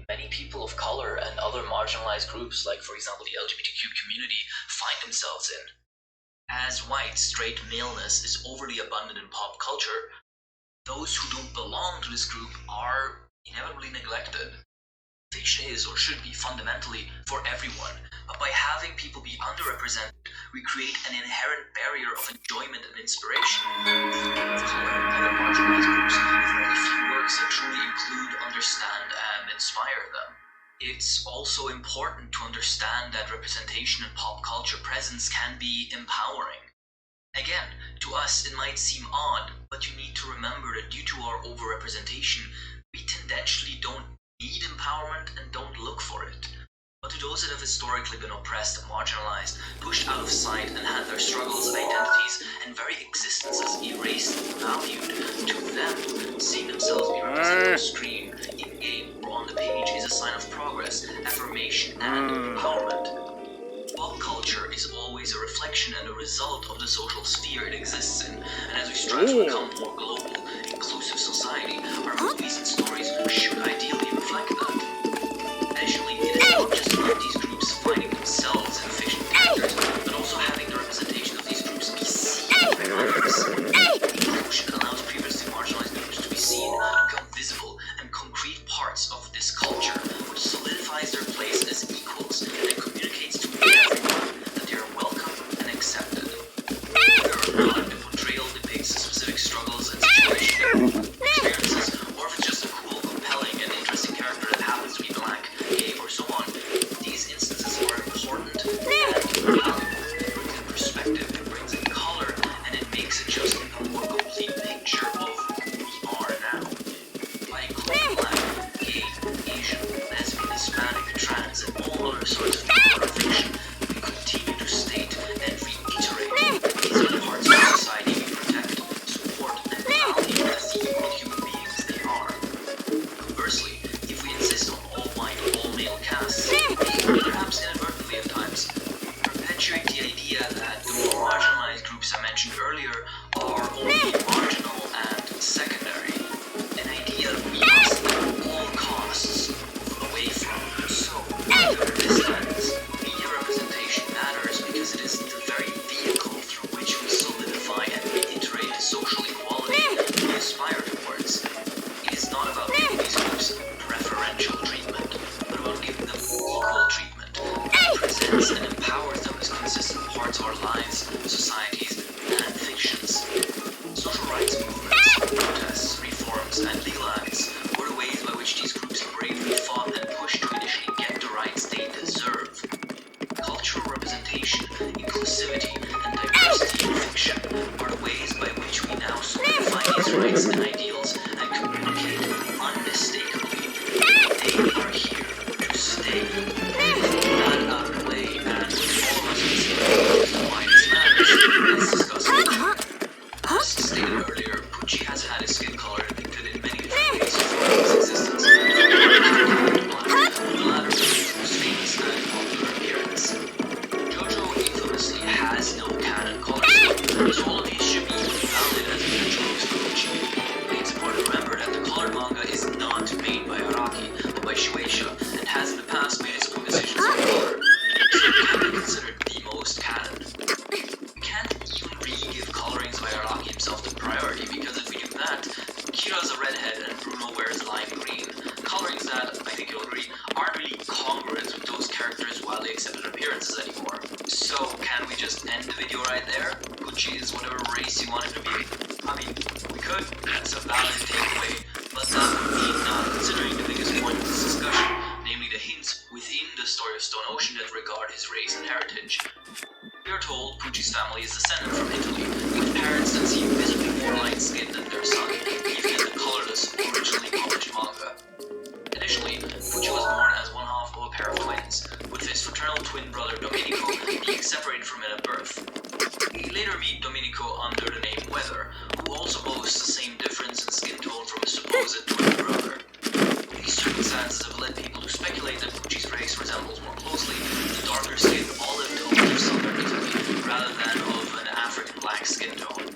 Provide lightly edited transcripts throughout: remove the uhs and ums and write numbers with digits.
many people of color and other marginalized groups, like for example the LGBTQ community, find themselves in. As white, straight maleness is overly abundant in pop culture, those who don't belong to this group are inevitably neglected. Fiction is or should be fundamentally for everyone, but by having people be underrepresented, we create an inherent barrier of enjoyment and inspiration. People of color and other marginalized groups have only few works that truly include, understand, and inspire them. It's also important to understand that representation in pop culture presence can be empowering. Again, to us it might seem odd, but you need to remember that due to our overrepresentation, we tendentially don't need empowerment and don't look for it. But to those that have historically been oppressed and marginalized, pushed out of sight, and had their struggles, identities, and very existences erased and valued, to them, seeing themselves be represented on screen, in-game, or on the page is a sign of progress, affirmation, and empowerment. Pop culture is always a reflection and a result of the social sphere it exists in, and as we strive to become a more global, inclusive society, our movies and stories should ideally reflect that. Additionally, it is not just about these groups finding themselves in fictional characters, but also having the representation of these groups be seen by others. Inclusion allows previously marginalized groups to be seen, become visible, and concrete parts of this culture, which solidifies their place as equals and communicates to everyone that they are welcome and accepted. Whether or not the portrayal depicts specific struggles and situations, experiences, or if it's just a cool, compelling, and interesting character that happens to be black, gay, or so on, these instances are important and valuable. It brings in perspective, it brings in color, and it makes it just a more complete picture of who we are now. By including black, gay, Asian, lesbian, Hispanic, trans, and all other sorts of people in our fiction, we continue to state and reiterate these are the parts of society we protect, support, and value as the equal human beings they are. Conversely, if we insist on all white, all male casts, we, perhaps inadvertently at times, perpetuate the idea that the more marginalized groups I mentioned earlier are only marginal and secondary, an idea we must at all costs move away from. So, under this lens, media representation matters because it is the very vehicle through which we solidify and reiterate the social equality we aspire towards. It is not about giving these groups preferential treatment, but about giving them equal treatment that presents and empowers them as consistent parts of our lives, societies, and fictions. Social rights movements, protests, reforms, and legal acts were the ways by which these groups bravely fought and pushed to initially get the rights they deserve. Cultural representation, inclusivity, and diversity in fiction are the ways by which we now solidify these rights and ideals and communicate unmistakably they are here to stay. With that out of the way, and with all of us considering why this matters, let's discuss it. As stated earlier, Pucci has had his skin color depicted in many different ways throughout his existence, the latter being his most famous and popular appearance. JoJo infamously has no canon color scheme, so all of these should be equally valid as potential use for Pucci. It's important to remember that the colored manga is not made by Araki, but by Shueisha, and has in the past made its own decisions on color, so it can be considered the most canon. We can't even really give colorings by Araki himself the priority, because if we do that, Kira's a redhead and Bruno wears lime green. Colorings that, I think you'll agree, aren't really congruent with those characters' widely accepted appearances anymore. So, can we just end the video right there? Pucci is whatever race you want him to be? I mean, we could, that's a valid takeaway, but that would mean not considering the biggest point of this discussion, namely the hints within the story of Stone Ocean that regard his race and heritage. We are told Pucci's family is descended from Italy, with parents that seem visibly more light-skinned than their son, even in the colorless, originally published manga. Additionally, Pucci was born as one half of a pair of twins, with his fraternal twin brother Domenico being separated from him at birth. We later meet Domenico under the name Weather, who also boasts the same difference in skin tone from his supposed twin brother. These circumstances have led people to speculate that Pucci's race resembles more closely the darker-skinned olive tones of southern Italy, rather than of an African black skin tone.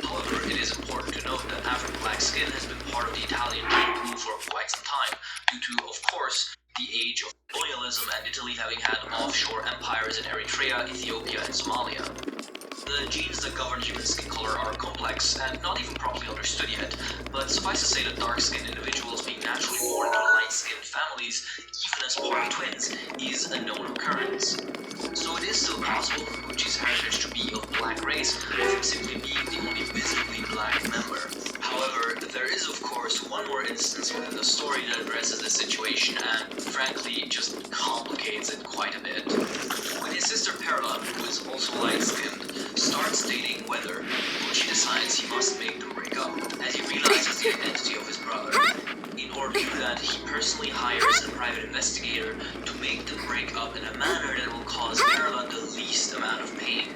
However, it is important to note that African black skin has been part of the Italian gene pool for quite some time, due to, of course, the age of colonialism and Italy having had offshore empires in Eritrea, Ethiopia, and Somalia. The genes that govern human skin color are complex and not even properly understood yet, but suffice to say that dark-skinned individuals being naturally born into light-skinned families, even as part twins, is a known occurrence. So it is still possible for Pucci's heritage to be of black race, with him simply being the only visibly black member. However, there is of course one more instance within the story that addresses this situation and, frankly, just complicates it quite a bit. When his sister Perla, who is also light-skinned, starts dating Weather, Pucci decides he must make them break up, as he realizes the identity of his brother. In order to do that, he personally hires a private investigator to make them break up in a manner that will cause Perla the least amount of pain.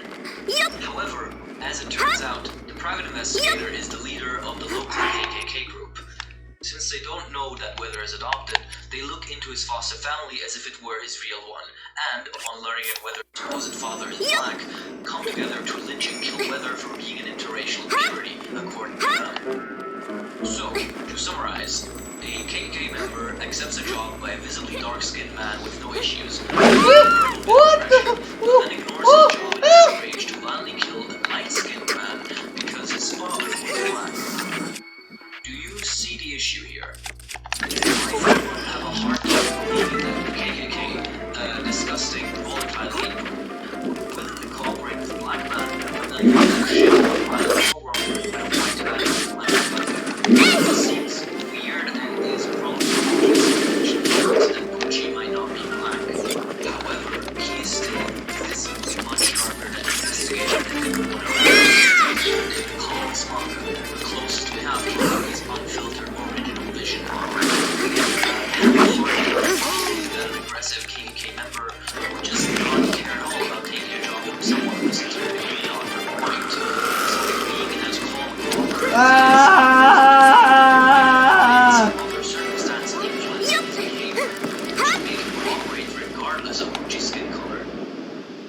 However, as it turns out, the private investigator is the leader of the local KKK group. Since they don't know that Weather is adopted, they look into his foster family as if it were his real one, and upon learning that Weather's supposed father is black, come together to lynch and kill Weather for being an interracial purity, according to them. So, to summarize, a KKK member accepts a job by a visibly dark-skinned man with no issues, What the? and ignores his job in his rage to violently kill a light-skinned man because his father was black. Do you see the issue here? I have a hard time believing that the KKK, disgusting, volatile group, willingly cooperate with black men and use shit while all wrong with white men and black men. It seems weird and is prone to that Pucci might not be black. However, he is still visibly much darker than investigator Colin Smog, the closest we have to his unfiltered original vision. An aggressive KKK member who just not care at all about taking a job from someone who seems to be beyond their point. So being as calm other circumstances influence his behavior, which make him cooperate regardless of Pucci's skin color.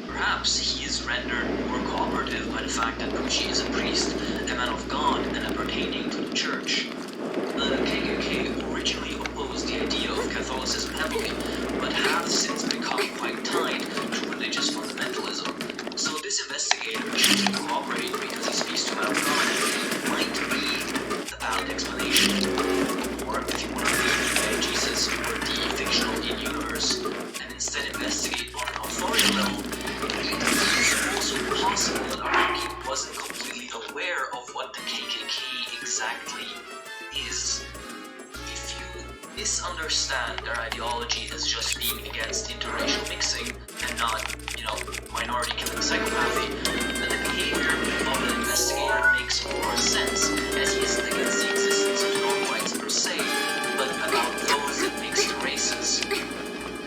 Perhaps he is rendered more cooperative by the fact that Pucci is a priest, a man of God, and appertaining to the church. The KKK originally opposed the idea of Catholicism heavily, but have since become quite tied to religious fundamentalism. So this investigator choosing to cooperate because he speaks to a man of God might be the valid explanation. Or if you want to believe Jesus or the fictional in-universe, and instead investigate on an authority level, it is also possible that Araki wasn't completely aware of what the KKK exactly is. If you misunderstand their ideology as just being against interracial mixing and not, minority killing psychopathy, then the behavior of an investigator makes more sense, as he isn't against the existence of non-whites per se, but about those that mix the races.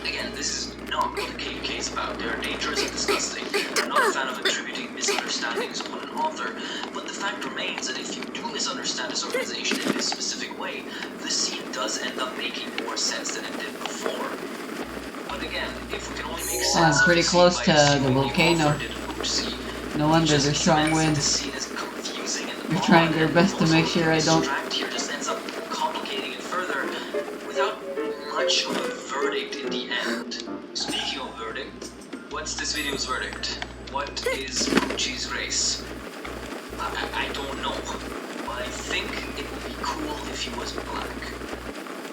Again, this is not what the KKK is about. They are dangerous and disgusting. I'm not a fan of attributing misunderstandings upon an author, but the fact remains that if you do misunderstand this organization in this specific way, the scene does end up making more sense than it did before. But again, if we can only make sense I'm pretty of the close scene to by the assuming volcano. author didn't foresee, No wonder just there's strong means that winds. the scene is confusing and They're trying odd, their and best to also make sure I don't. distract here just ends up complicating it further without much of a verdict in the end. Speaking of verdict, what's this video's verdict? What is Pucci's race? I don't know, but I think it would be cool if he was black.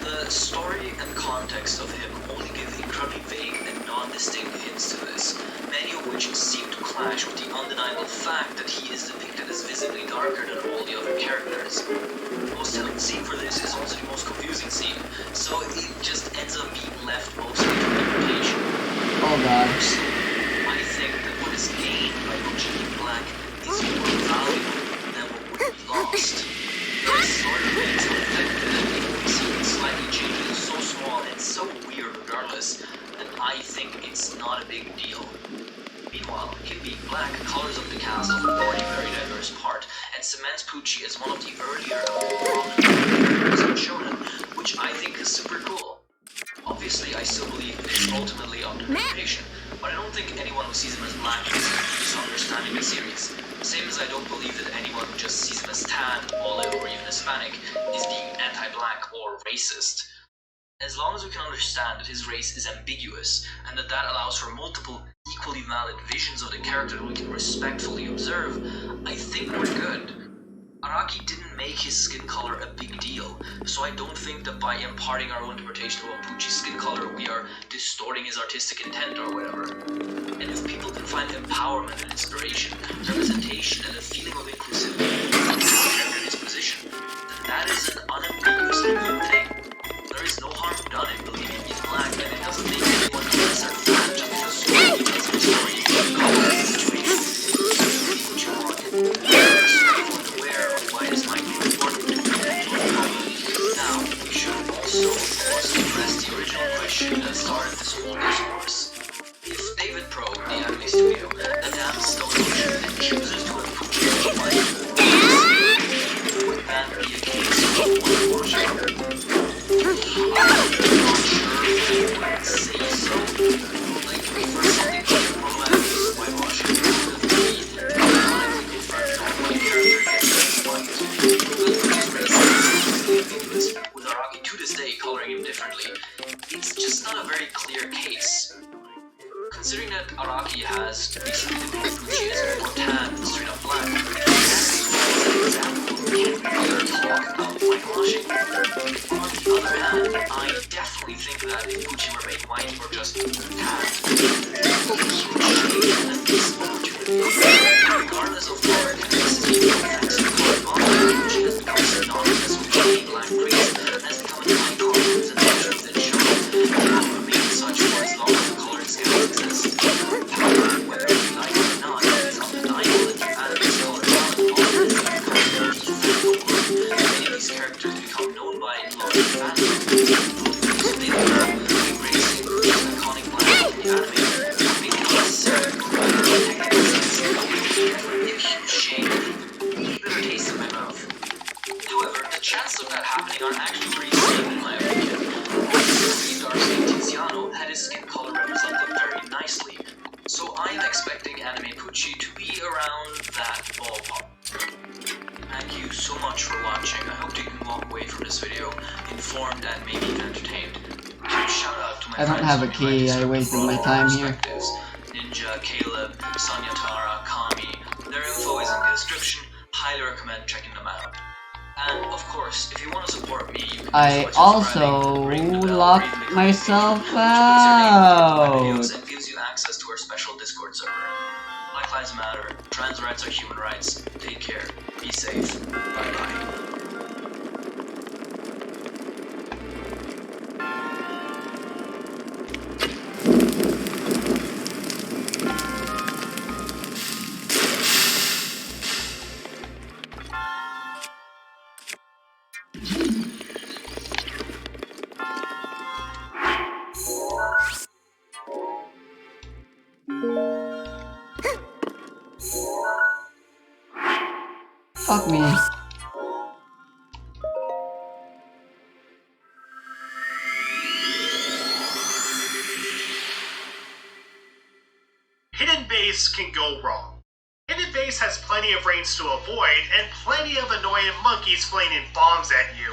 The story and context of him only give incredibly vague and non-distinct hints to this, many of which seem to clash with the undeniable fact that he is depicted as visibly darker than all the other characters. The most telling scene for this is also the most confusing scene, so it just ends up being left mostly to interpretation. Oh god. I think that what is gained by Pucci being black is more valuable than what would be lost. The story remains unaffected, and the scene slightly changes is so small and so weird regardless, that I think it's not a big deal. Meanwhile, him being black colors up the cast of a already very diverse part, and cements Pucci as one of the earlier prominent characters in Shonen, which I think is super cool. Obviously, I still believe it's ultimately up to interpretation, but I don't think anyone who sees him as black is misunderstanding the series. Same as I don't believe that anyone who just sees him as tan, olive, or even Hispanic is being anti-black or racist. As long as we can understand that his race is ambiguous, and that allows for multiple equally valid visions of the character that we can respectfully observe, I think we're good. Araki didn't make his skin color a big deal, so I don't think that by imparting our own interpretation of Wapouchi's skin color, we are distorting his artistic intent or whatever. And if people can find empowerment and inspiration, representation, and a feeling of inclusivity in his position, then that is an unambiguously good thing. There is no harm done in believing he's black, and it doesn't make anyone a lesser fan just because story is a story, color is a situation. Believe what you want. Respectful and aware of why this might be important to potential problem. Now, we should also, of course, address the original question that started this whole discourse. If David Pro, the anime studio, adapts Stone Ocean and chooses to approach it like would that be a case of whitewashing? I'm not sure if you would say so. Like, for something like problematic whitewashing, the ironically different non-white character gets white. With Araki to this day coloring him differently, it's just not a very clear case. Considering that Araki has recently depicted Wapouchi as more tan than straight up black, as an example, can we ever talk about whitewashing? On the other hand, I definitely think that if Wapouchi were made white or just tan, it would be a huge shame and miss opportunity. Regardless of color ethnicity, thanks to color model, Wapouchi has become synonymous with gay black race and has become an icon of representation within show, and will remain such for as long as the coloring scale exists. However, whether we like it or not, it is undeniable that the anime's color palette often becomes the de facto word many of these characters become known by in large fandom. So they are embracing the iconic black in the anime, may not necessarily provide a technical sense, it would be a huge shame. Bitter taste in my mouth. However, the chances of that happening are actually pretty slim in my opinion. Obviously, Darcy Tiziano had his skin color represented very nicely, so I am expecting Anime Pucci to be around that ballpark. Thank you so much for watching. I hope you can walk away from this video informed and maybe entertained. Huge shout out to my I don't have a key, I wasted my time here. Ninja, Caleb, Sonya Tara, Kami. Their info is in the description. Highly recommend checking them out. And of course, if you want to support me, you can I also locked myself out. and gives you access to our special Discord server. Black Lives Matter, trans rights are human rights. Take care, be safe, bye bye. Fuck me. Hidden Base can go wrong. Hidden Base has plenty of rains to avoid and plenty of annoying monkeys flinging bombs at you.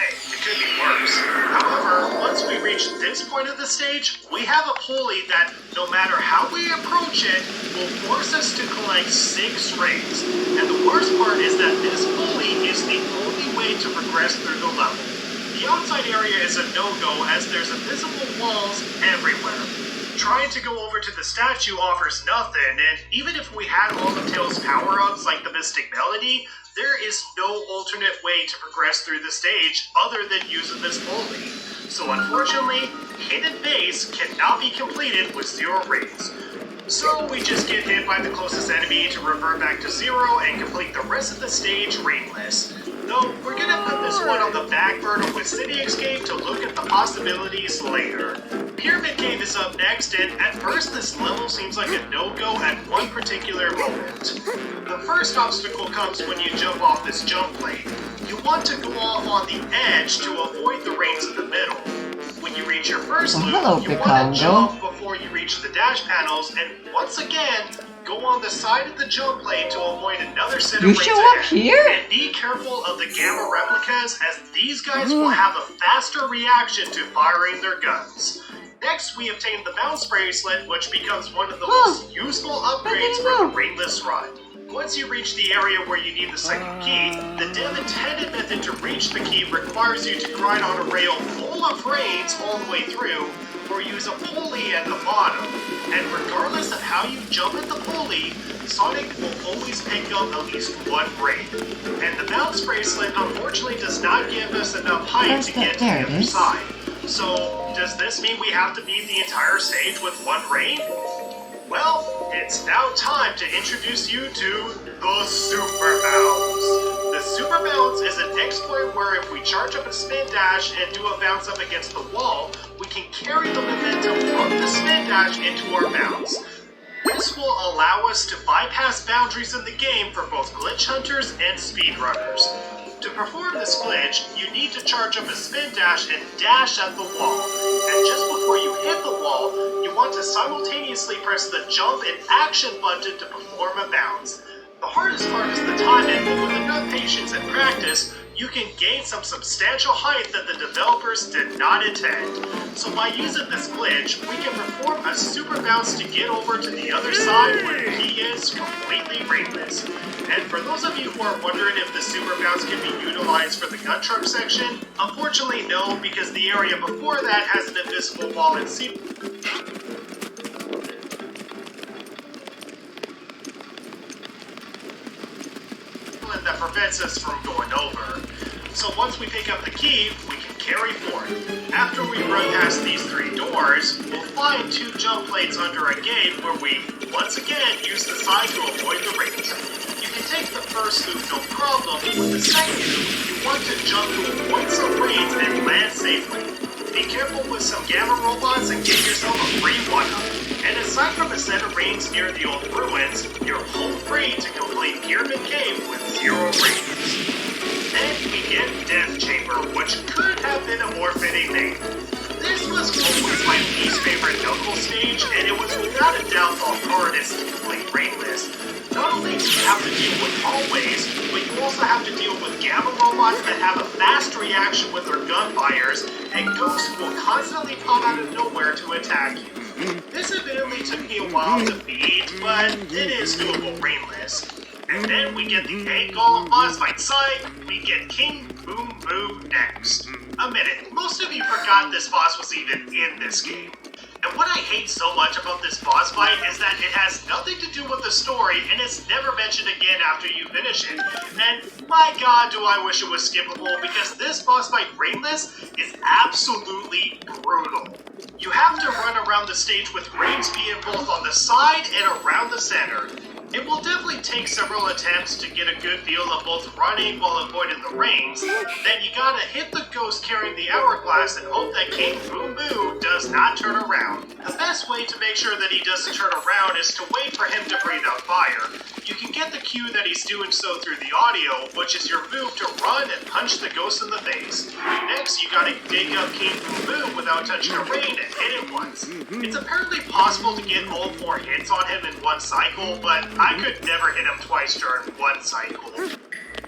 Hey, it could be worse. However, once we reach this point of the stage, we have a pulley that, no matter how we approach it, will force us to collect 6 rings. And the worst part is that this pulley is the only way to progress through the level. The outside area is a no-go as there's invisible walls everywhere. Trying to go over to the statue offers nothing, and even if we had all of Tails' power-ups like the Mystic Melody, there is no alternate way to progress through the stage other than using this pulley. So unfortunately, Hidden Base cannot be completed with 0 rings. So we just get hit by the closest enemy to revert back to 0 and complete the rest of the stage ringless. Though, we're gonna put this one on the back burner with City Escape to look at the possibilities later. Pyramid Cave is up next, and at first this level seems like a no-go at one particular moment. The first obstacle comes when you jump off this jump plate. You want to go off on the edge to avoid the rings in the middle. When you reach your first loop, you want to jump before you reach the dash panels, and once again, go on the side of the jump plate to avoid another set of You rains show up ahead. here? And be careful of the Gamma replicas, as these guys will have a faster reaction to firing their guns. Next, we obtain the Bounce Bracelet, which becomes one of the most useful upgrades for the Rainless run. Once you reach the area where you need the second key, the dev intended method to reach the key requires you to grind on a rail full of rains all the way through, or use a pulley at the bottom. And regardless of how you jump at the pulley, Sonic will always pick up at least one rain. And the Bounce Bracelet unfortunately does not give us enough height to get to the other side. So, does this mean we have to beat the entire stage with one rain? Well, it's now time to introduce you to the Super Bounce. The Super Bounce is an exploit where if we charge up a spin dash and do a bounce up against the wall, we can carry the momentum from the spin dash into our bounce. This will allow us to bypass boundaries in the game for both glitch hunters and speedrunners. To perform this glitch, you need to charge up a spin dash and dash at the wall. And just before you hit the wall, you want to simultaneously press the jump and action button to perform a bounce. The hardest part is the timing, but with enough patience and practice, you can gain some substantial height that the developers did not intend. So by using this glitch, we can perform a super bounce to get over to the other side where the key is completely rainless. And for those of you who are wondering if the super bounce can be utilized for the gun truck section, unfortunately no, because the area before that has an invisible wall and that prevents us from going over. So once we pick up the key, we can carry forward. After we run past these three doors, we'll find two jump plates under a gate where we, once again, use the side to avoid the rings. You can take the first loop no problem, but with the second loop, you want to jump to avoid some rings and land safely. Be careful with some Gamma robots and get yourself a free one-up. And aside from a set of rings near the old ruins, you're home free to complete Pyramid Cave with 0 rings. Then we get Death Chamber, which could have been a more fitting name. This was always my least favorite Knuckles stage, and it was without a doubt the hardest to complete Rainless. Not only do you have to deal with hallways, but you also have to deal with Gamma robots that have a fast reaction with their gun fires, and ghosts who will constantly pop out of nowhere to attack you. This admittedly took me a while to beat, but it is doable Rainless. And then we get the Egg Golem boss fight side, we get King Boom Boom next. Admit it, most of you forgot this boss was even in this game. And what I hate so much about this boss fight is that it has nothing to do with the story and it's never mentioned again after you finish it. And my god, do I wish it was skippable, because this boss fight Rainless is absolutely brutal. You have to run around the stage with rains being both on the side and around the center. It will definitely take several attempts to get a good feel of both running while avoiding the rings. Then you gotta hit the ghost carrying the hourglass and hope that King Boom Boo does not turn around. The best way to make sure that he doesn't turn around is to wait for him to breathe out fire. You can get the cue that he's doing so through the audio, which is your move to run and punch the ghost in the face. Next, you gotta dig up King Boom Boo without touching a rain and hit it once. It's apparently possible to get all 4 hits on him in one cycle, but I could never hit him twice during one cycle.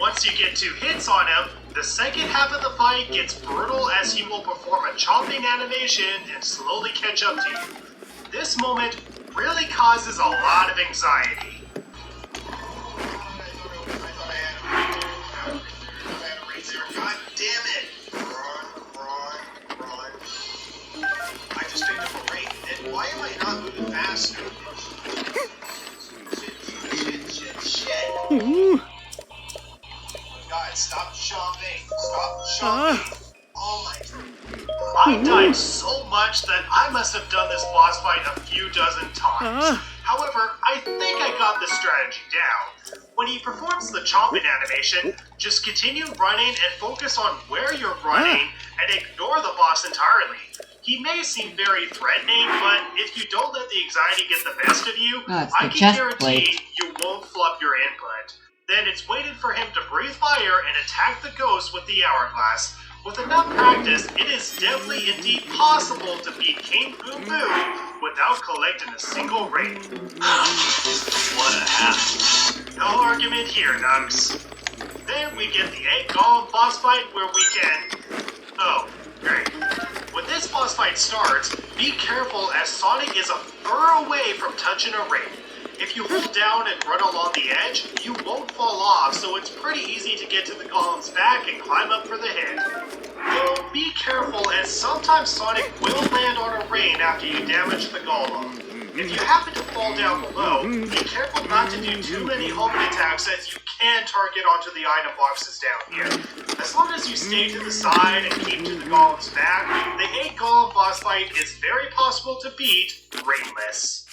Once you get 2 hits on him, the second half of the fight gets brutal as he will perform a chomping animation and slowly catch up to you. This moment really causes a lot of anxiety. God damn it! Run. I just picked up a rain, and why am I not moving faster? Shit. God, stop chomping. Oh my. I died so much that I must have done this boss fight a few dozen times. However, I think I got the strategy down. When he performs the chomping animation, just continue running and focus on where you're running and ignore the boss entirely. He may seem very threatening, but if you don't let the anxiety get the best of you, I can guarantee you won't flub your input. Then it's waiting for him to breathe fire and attack the ghost with the hourglass. With enough practice, it is definitely indeed possible to beat King Boom Boom without collecting a single ring. What a hassle. No argument here, Nux. Then we get the Egg Golem boss fight where we can... Oh, great. When this boss fight starts, be careful as Sonic is a fur away from touching a ring. If you hold down and run along the edge, you won't fall off, so it's pretty easy to get to the golem's back and climb up for the hit. Though be careful as sometimes Sonic will land on a ring after you damage the golem. If you happen to fall down below, be careful not to do too many homing attacks as you can target onto the item boxes down here. As long as you stay to the side and keep to the golem's back, the 8 golem boss fight is very possible to beat ringless.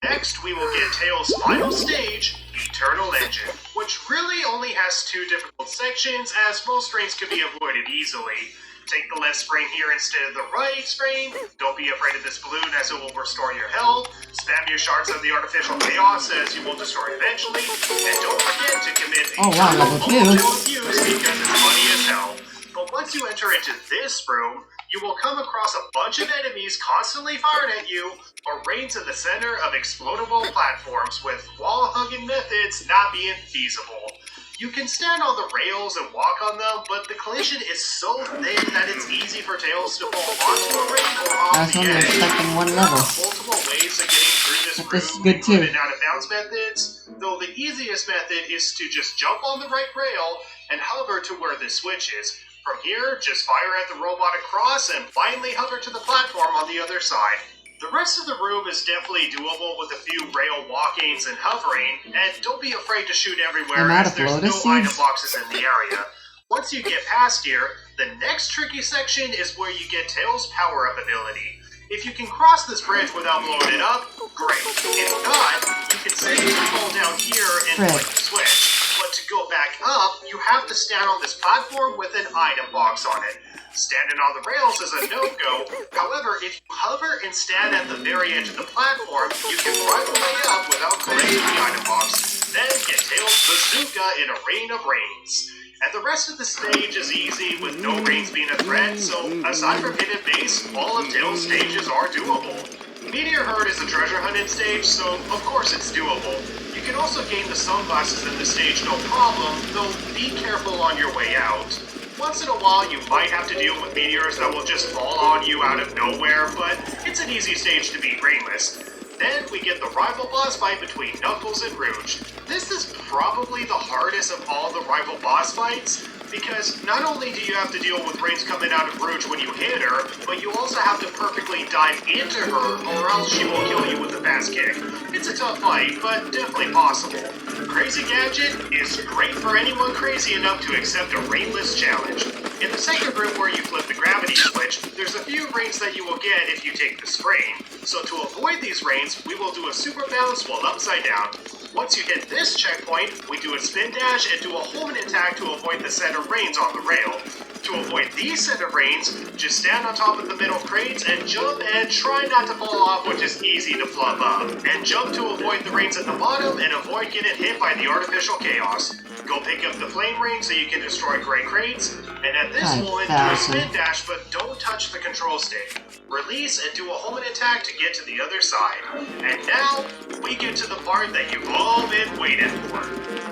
Next, we will get Tails' final stage, Eternal Engine, which really only has 2 difficult sections as most rings can be avoided easily. Take the left spring here instead of the right spring. Don't be afraid of this balloon as it will restore your health. Spam your shards of the artificial chaos as you will destroy eventually. And don't forget to commit a level 2 abuse because it's funny as hell. But once you enter into this room, you will come across a bunch of enemies constantly firing at you, or reigns in the center of explodable platforms with wall-hugging methods not being feasible. You can stand on the rails and walk on them, but the collision is so thin that it's easy for Tails to fall onto a ring or off I was the only edge. expecting one level. There are multiple ways of getting through this But room, this is good too. including out-of-bounds methods, though the easiest method is to just jump on the right rail and hover to where the switch is. From here, just fire at the robot across and finally hover to the platform on the other side. The rest of the room is definitely doable with a few rail walkings and hovering, and don't be afraid to shoot everywhere I'm out as of there's no Lotus item Seeds. boxes in the area. Once you get past here, the next tricky section is where you get Tails' power-up ability. If you can cross this bridge without blowing it up, great. If not, you can safely fall down here and Right. flick the switch. But to go back up, you have to stand on this platform with an item box on it. Standing on the rails is a no-go. However, if you hover and stand at the very edge of the platform, you can run the way up without collecting the item box. Then get Tails' bazooka in a rain of rains. And the rest of the stage is easy, with no rains being a threat, so aside from Hidden Base, all of Tails' stages are doable. Meteor Herd is a treasure hunting stage, so of course it's doable. You can also gain the sunglasses in the stage no problem, though be careful on your way out. Once in a while you might have to deal with meteors that will just fall on you out of nowhere, but it's an easy stage to beat ringless. Then we get the rival boss fight between Knuckles and Rouge. This is probably the hardest of all the rival boss fights, because not only do you have to deal with rings coming out of Rouge when you hit her, but you also have to perfectly dive into her, or else she will kill you with a fast kick. It's a tough fight, but definitely possible. Crazy Gadget is great for anyone crazy enough to accept a ringless challenge. In the second room where you flip the gravity switch, there's a few rings that you will get if you take the spring. So to avoid these rings, we will do a super bounce while upside down. Once you hit this checkpoint, we do a spin dash and do a homing attack to avoid the set of reins on the rail. To avoid these set of reins, just stand on top of the middle crates and jump and try not to fall off, which is easy to flub up. And jump to avoid the reins at the bottom and avoid getting hit by the artificial chaos. Go pick up the flame ring so you can destroy gray crates, and at this moment do a 5,000. spin dash but don't touch the control stick. Release and do a homing attack to get to the other side. And now, we get to the part that you've all been waiting for.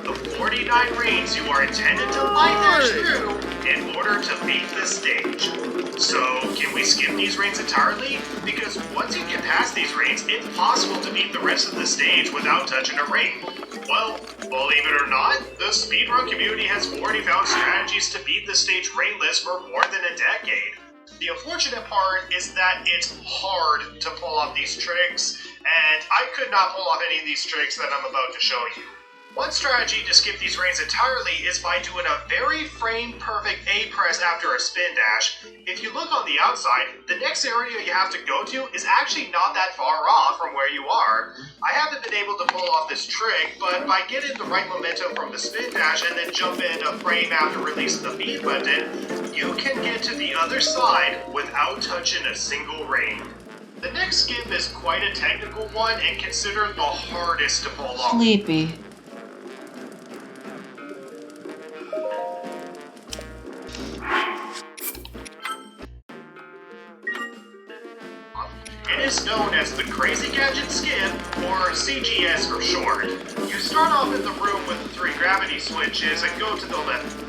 The 49 rings you are intended to light dash through in order to beat the stage. So, can we skip these rings entirely? Because once you get past these rings, it's possible to beat the rest of the stage without touching a ring. Well, believe it or not, the speedrun community has already found strategies to beat the stage ringless for more than a decade. The unfortunate part is that it's hard to pull off these tricks, and I could not pull off any of these tricks that I'm about to show you. One strategy to skip these rings entirely is by doing a very frame-perfect A-press after a spin dash. If you look on the outside, the next area you have to go to is actually not that far off from where you are. I haven't been able to pull off this trick, but by getting the right momentum from the spin dash and then jump in a frame after releasing the B button, you can get to the other side without touching a single ring. The next skip is quite a technical one and considered the hardest to pull off. Sleepy. is known as the Crazy Gadget Skip, or CGS for short. You start off in the room with the 3 gravity switches and go to the left.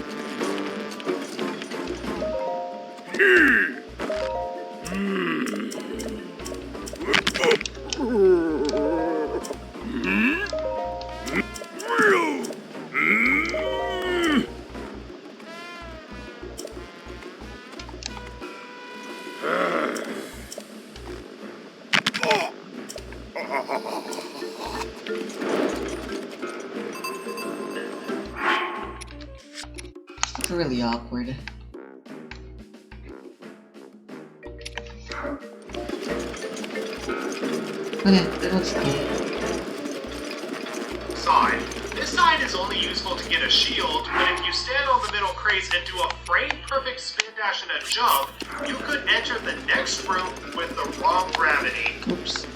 It's really awkward. Okay, it looks cool. Side. This side is only useful to get a shield, but if you stand on the middle crates and do a frame-perfect spin dash and a jump, you could enter the next room with the wrong gravity. Oops.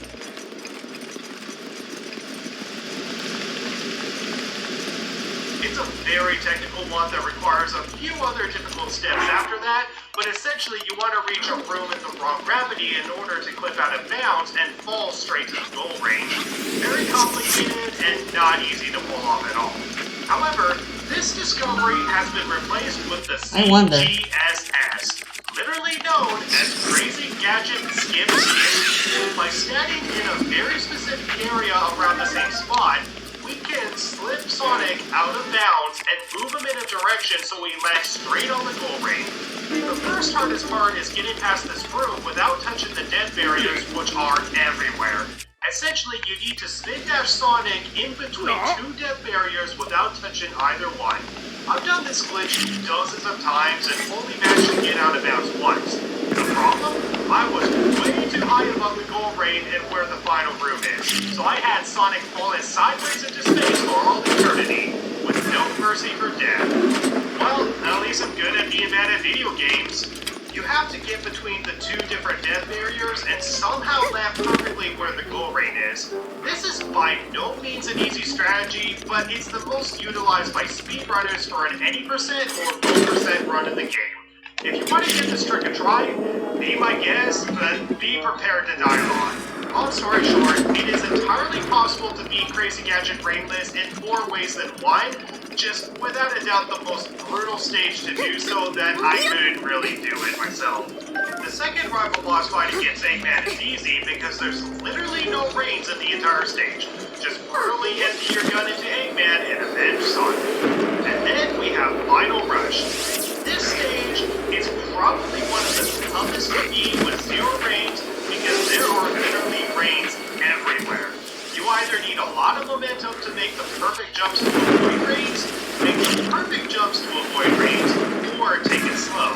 It's a very technical one that requires a few other difficult steps after that, but essentially you want to reach a room in the wrong gravity in order to clip out of bounds and fall straight to the goal range. Very complicated and not easy to pull off at all. However, this discovery has been replaced with the CGSS, literally known as Crazy Gadget Skip. By standing in a very specific area around the same spot, we can slip Sonic out of bounds and move him in a direction so he lands straight on the goal range. The first hardest part is getting past this room without touching the death barriers, which are everywhere. Essentially, you need to spin dash Sonic in between 2 death barriers without touching either one. I've done this glitch dozens of times and only managed to get out of bounds once. The problem? I was way too high above the goal range and where the final room is, so I had Sonic falling sideways into space for all eternity, with no mercy for death. Well, at least I'm good at being bad at video games. You have to get between the 2 different death barriers and somehow land perfectly where the goal range is. This is by no means an easy strategy, but it's the most utilized by speedrunners for an any percent or low percent run in the game. If you want to give this trick a try, be my guest, but be prepared to die on. Long story short, it is entirely possible to beat Crazy Gadget Brainless in more ways than one, just without a doubt the most brutal stage to do so that I couldn't really do it myself. The second rival boss fight against Eggman is easy because there's literally no range in the entire stage. Just brutally empty your gun into Eggman and avenge Sonic. And then we have Final Rush. This stage is probably one of the toughest to beat with 0 range because there are literally ranges everywhere. You either need a lot of momentum to make the perfect jumps to avoid range, make the perfect jumps to avoid range, or take it slow.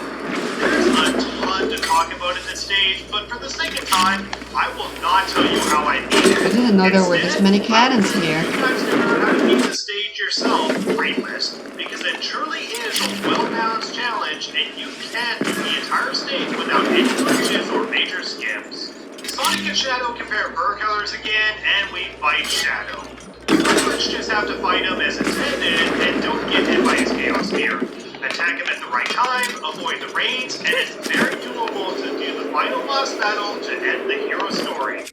There's a ton to talk about in this stage, but for the sake of time, I will not tell you how I beat it. I didn't know there were this many cannons here. You guys figure out how to beat the stage yourself, brainless, because it truly is a well-balanced challenge, and you can do the entire stage without any glitches or major skips. Sonic and Shadow compare Burr colors again, and we fight Shadow. You pretty much just have to fight him as intended, and don't get hit by his Chaos Spear. Attack him at the right time, avoid the range, and it's very doable to do the final boss battle to end the hero story.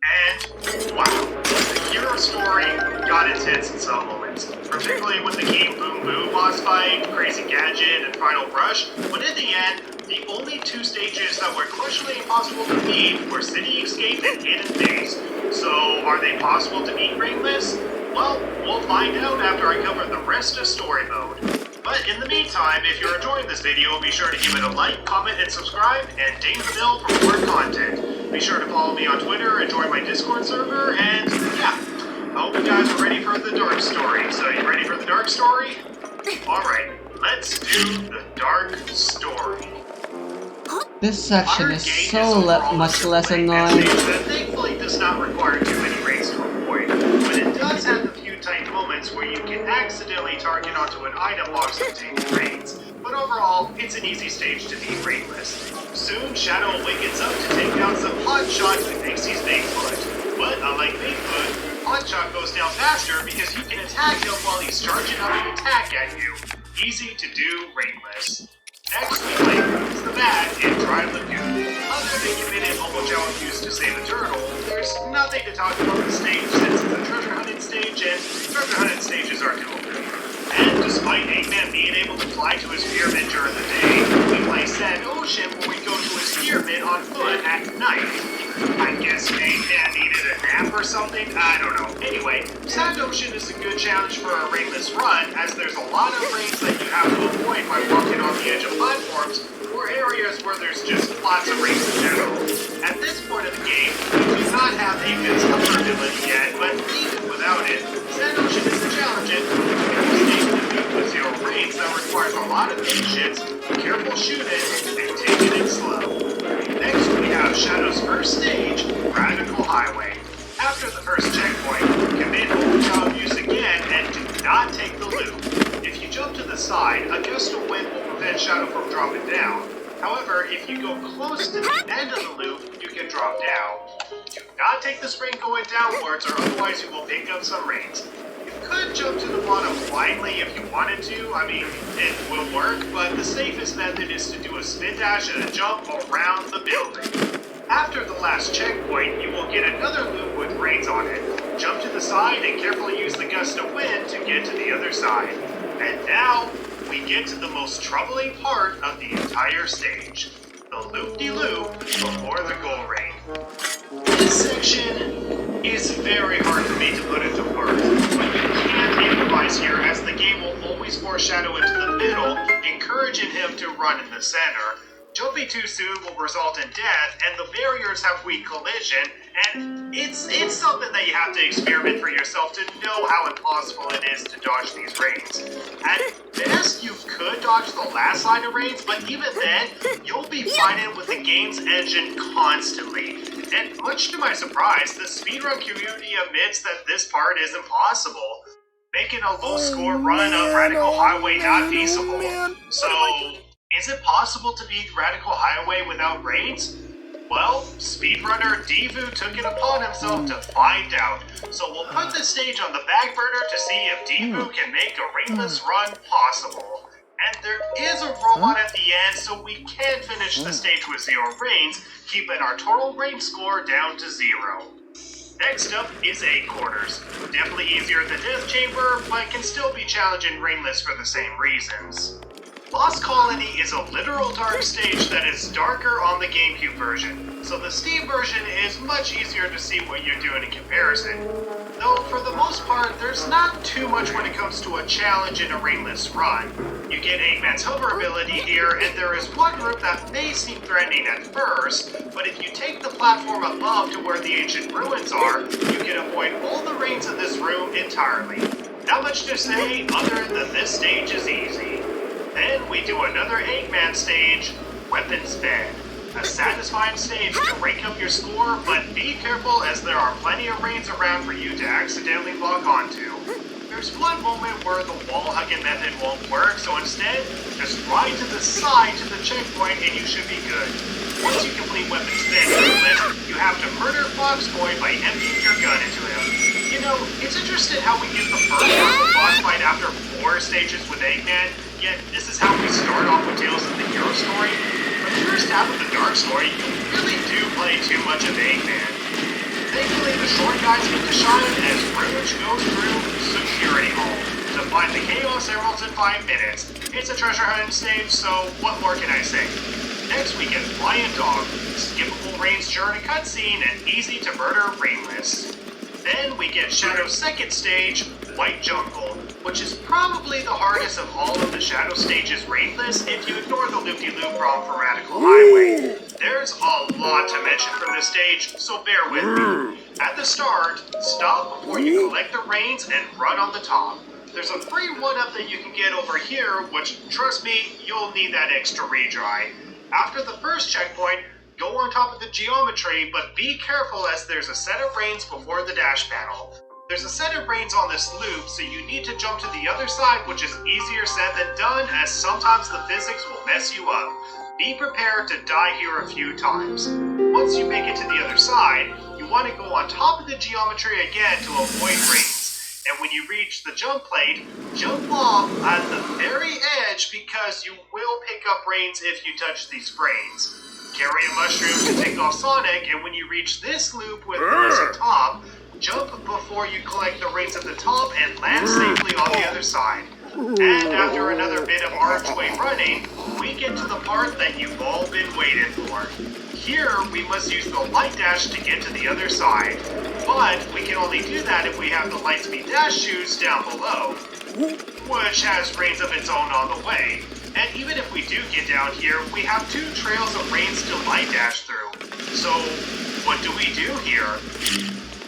And, wow, the hero story got intense in some moments, particularly with the Game Boom Boom boss fight, Crazy Gadget, and Final Rush, but in the end, the only 2 stages that were questionably impossible to beat were City Escape and Hidden Base. So, are they possible to beat Brainless? Well, we'll find out after I cover the rest of Story Mode. But in the meantime, if you're enjoying this video, be sure to give it a like, comment, and subscribe, and ding the bell for more content. Be sure to follow me on Twitter and join my Discord server, and yeah, I hope you guys are ready for the dark story. So, you ready for the dark story? Alright, let's do the dark story. This section is so much less annoying. That thankfully does not require too many raids to avoid, but it does have a few tight moments where you can accidentally target onto an item box containing raids. But overall, it's an easy stage to beat raidless. Soon, Shadow awakens up to take down some Hotshot who thinks he's Bigfoot. But unlike Bigfoot, Hotshot goes down faster because you can attack him while he's charging up an attack at you. Easy to do raidless. Next, we play Who's the Bad and Dry Lagoon. Other than committed Homo Joe used to save a nothing to talk about the stage since it's a treasure hunting stage, and treasure hunting stages are doable. And despite Eggman being able to fly to his pyramid during the day, we play Sand Ocean where we go to his pyramid on foot at night. I guess Eggman needed a nap or something? I don't know. Anyway, Sand Ocean is a good challenge for a rainless run, as there's a lot of rains that you have to avoid by walking on the edge of platforms, or areas where there's just lots of rains in general. At this point of the game, we do not have Eggman's hover ability yet, but even without it, Sand Ocean is a challenge with zero rains that requires a lot of patience, careful shooting, and taking it slow. Next, we have Shadow's first stage, Radical Highway. After the first checkpoint, commit Overchild use again and do not take the loop. If you jump to the side, a gust of wind will prevent Shadow from dropping down. However, if you go close to the end of the loop, you can drop down. Do not take the spring going downwards, or otherwise you will pick up some rains. You could jump to the bottom blindly if you wanted to. I mean, it will work, but the safest method is to do a spin dash and a jump around the building. After the last checkpoint, you will get another loop with rains on it. Jump to the side and carefully use the gust of wind to get to the other side. And now, we get to the most troubling part of the entire stage. The loop-de-loop before the goal rain. This section is very hard for me to put into words, but you can't improvise here as the game will always force Shadow into the middle, encouraging him to run in the center. Jumping too soon will result in death, and the barriers have weak collision, and it's something that you have to experiment for yourself to know how impossible it is to dodge these rains. At best, you could dodge the last line of rains, but even then, you'll be fighting with the game's engine constantly. And much to my surprise, the speedrun community admits that this part is impossible, making a low-score run of Radical Highway not feasible. So, is it possible to beat Radical Highway without rains? Well, speedrunner Devu took it upon himself to find out. So we'll put this stage on the back burner to see if Devu can make a rainless run possible. And there is a robot at the end, so we can finish the stage with zero rains, keeping our total rain score down to 0. Next up is A Quarters. Definitely easier than Death Chamber, but can still be challenging rainless for the same reasons. Lost Colony is a literal dark stage that is darker on the GameCube version, so the Steam version is much easier to see what you're doing in comparison. Though, for the most part, there's not too much when it comes to a challenge in a rainless run. You get Eggman's hover ability here, and there is one group that may seem threatening at first, but if you take the platform above to where the ancient ruins are, you can avoid all the rains in this room entirely. Not much to say, other than this stage is easy. Then we do another Eggman stage, Weapons Bed. A satisfying stage to rank up your score, but be careful as there are plenty of rains around for you to accidentally lock onto. There's one moment where the wall hugging method won't work, so instead, just ride to the side to the checkpoint and you should be good. Once you complete Weapons Bed you have to murder Foxboy by emptying your gun into him. You know, it's interesting how we get the first boss fight after 4 stages with Eggman, yet this is how we start off with Tales of the Hero story. For the first half of the Dark story, you really do play too much of Eggman. Thankfully, the short guys get to shine as Rouge goes through Security Hall to find the Chaos Emeralds in 5 minutes. It's a treasure hunting stage, so what more can I say? Next we get Lion Dog, skippable rains during a cutscene and easy to murder rainless. Then we get Shadow's second stage, White Jungle, which is probably the hardest of all of the Shadow stages rainless if you ignore the loop-de-loop ROM for Radical Highway. There's a lot to mention for this stage, so bear with me. At the start, stop before you collect the rains and run on the top. There's a free 1-up that you can get over here, which, trust me, you'll need that extra redry. After the first checkpoint, go on top of the geometry, but be careful as there's a set of rains before the dash panel. There's a set of rains on this loop, so you need to jump to the other side, which is easier said than done, as sometimes the physics will mess you up. Be prepared to die here a few times. Once you make it to the other side, you want to go on top of the geometry again to avoid rains. And when you reach the jump plate, jump off at the very edge because you will pick up rains if you touch these frames. Carry a mushroom to take off Sonic, and when you reach this loop with the missing top, jump before you collect the rings at the top and land safely on the other side. And after another bit of archway running, we get to the part that you've all been waiting for. Here, we must use the light dash to get to the other side. But we can only do that if we have the Lightspeed Dash shoes down below, which has rings of its own on the way. And even if we do get down here, we have 2 trails of rings to light dash through. So, what do we do here?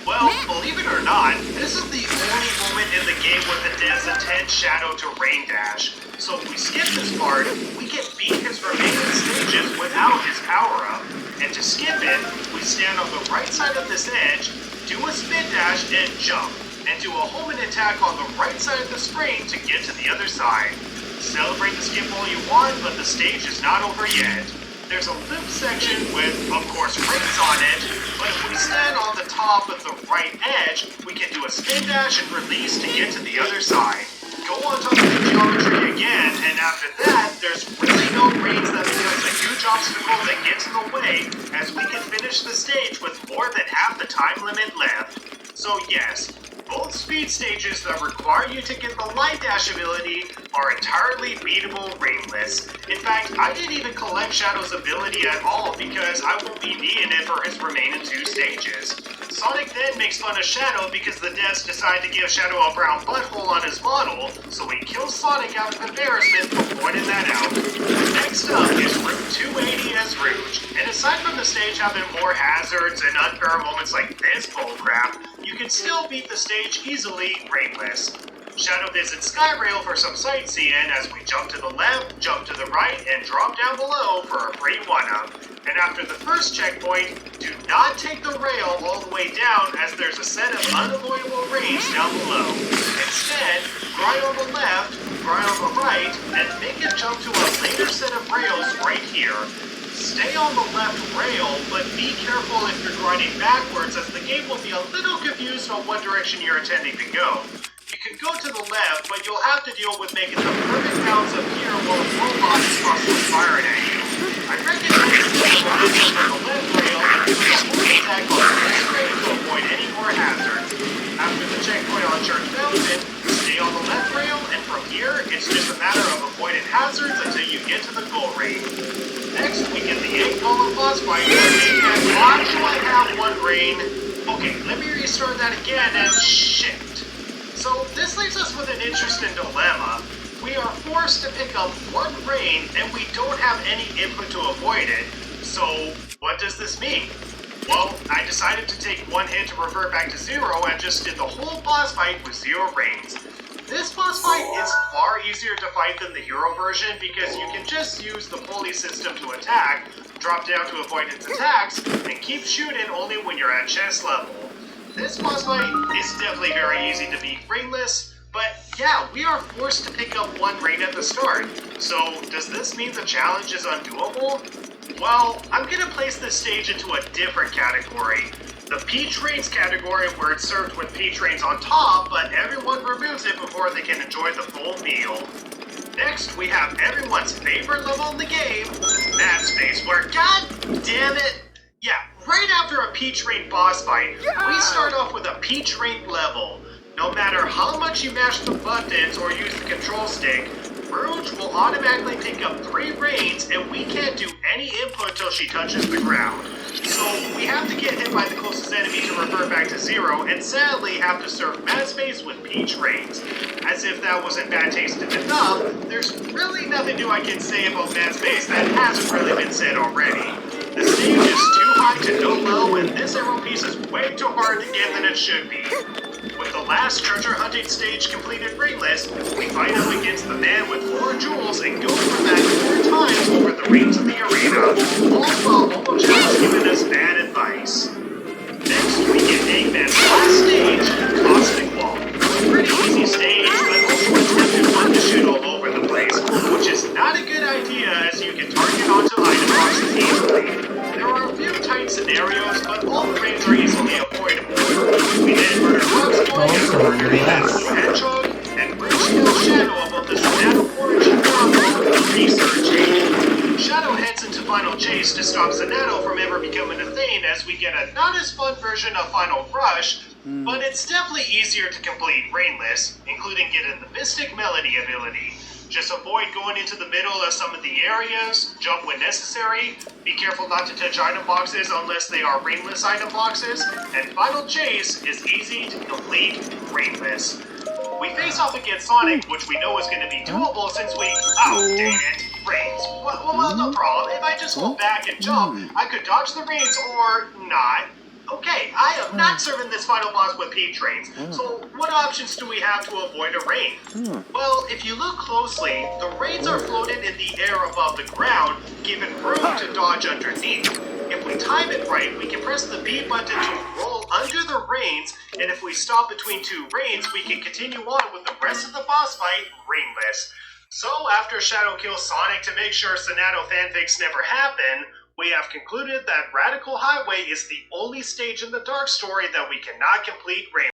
Well, believe it or not, this is the only moment in the game where the devs intend Shadow to rain dash. So if we skip this part, we can beat his remaining stages without his power-up. And to skip it, we stand on the right side of this edge, do a spin dash, and jump. And do a homing attack on the right side of the screen to get to the other side. Celebrate the skip all you want, but the stage is not over yet. There's a loop section with, of course, rings on it, but if we stand on the top of the right edge, we can do a spin dash and release to get to the other side. Go on top of the geometry again, and after that, there's really no rings that becomes a huge obstacle that gets in the way, as we can finish the stage with more than half the time limit left. So yes, both speed stages that require you to get the light dash ability are entirely beatable ringless. In fact, I didn't even collect Shadow's ability at all because I won't be needing it for his remaining 2 stages. Sonic then makes fun of Shadow because the devs decide to give Shadow a brown butthole on his model, so he kills Sonic out of embarrassment for pointing that out. Next up is Route 280 as Rouge, and aside from the stage having more hazards and unfair moments like this bullcrap, you can still beat the stage easily ringless. Shadow visits Skyrail for some sightseeing as we jump to the left, jump to the right, and drop down below for a free 1-up. And after the first checkpoint, do not take the rail all the way down as there's a set of unavoidable rings down below. Instead, grind on the left, grind on the right, and make a jump to a later set of rails right here. Stay on the left rail, but be careful if you're grinding backwards as the game will be a little confused on what direction you're intending to go. You can go to the left, but you'll have to deal with making the perfect balance up here while a robot is constantly firing at you. I recommend you take the left rail and do a full attack on this rail to avoid any more hazards. After the checkpoint on Church Mountain, stay on the left rail, and from here, it's just a matter of avoiding hazards until you get to the goal ring. Next, we get the 8-column boss fight, and why do I have 1 ring? Okay, let me restart that again, and shit. So this leaves us with an interesting dilemma. We are forced to pick up 1 rain, and we don't have any input to avoid it. So what does this mean? Well, I decided to take 1 hit to revert back to 0 and just did the whole boss fight with 0 rains. This boss fight is far easier to fight than the hero version because you can just use the pulley system to attack, drop down to avoid its attacks, and keep shooting only when you're at chest level. This boss fight is definitely very easy to beat ringless, but yeah, we are forced to pick up 1 rain at the start. So does this mean the challenge is undoable? Well, I'm gonna place this stage into a different category. The Peach Rains category where it's served with Peach Rains on top, but everyone removes it before they can enjoy the full meal. Next, we have everyone's favorite level in the game, Mad Space, where god damn it, yeah, right after a Peach Rain boss fight, we start off with a Peach Rain level. No matter how much you mash the buttons or use the control stick, Rouge will automatically pick up 3 rains and we can't do any input till she touches the ground. So we have to get hit by the closest enemy to revert back to 0 and sadly have to serve Mad Space with Peach Rains. As if that wasn't bad tasting enough, there's really nothing new I can say about Mad Space that hasn't really been said already. The stage is too high to go low and this arrow piece is way too hard to get than it should be. With the last treasure hunting stage completed ringless, we fight up against the man with 4 jewels and go for that 4 times over the rings of the arena, all while Momo-chan giving us bad advice. Next, we get Eggman's last stage, Cosmic Wall. A pretty easy stage, but also a tempting one to shoot all over the place, which is not a good idea as you can target onto item boxes easily. There are a few tight scenarios, but all the rings are easily avoidable. We then murder Roxboy, Hedgehog, and Rouge kills Shadow above the Shadow Forge and researching. Shadow heads into Final Chase to stop Zanato from ever becoming a Thane, as we get a not as fun version of Final Rush, but it's definitely easier to complete Rainless, including getting the Mystic Melody ability. Just avoid going into the middle of some of the areas, jump when necessary, be careful not to touch item boxes unless they are Rainless item boxes, and Final Chase is easy to complete Rainless. We face off against Sonic, which we know is going to be doable since we... Oh, dang it. Rains. Well, no problem. If I just hold back and jump, I could dodge the rains or not. Okay, I am not serving this final boss with Peep Trains, so what options do we have to avoid a rain? Well, if you look closely, the rains are floated in the air above the ground, giving room to dodge underneath. If we time it right, we can press the B button to roll under the rains, and if we stop between two rains, we can continue on with the rest of the boss fight rainless. So, after Shadow kills Sonic to make sure Sonato fanfics never happen, we have concluded that Radical Highway is the only stage in the Dark story that we cannot complete rainless.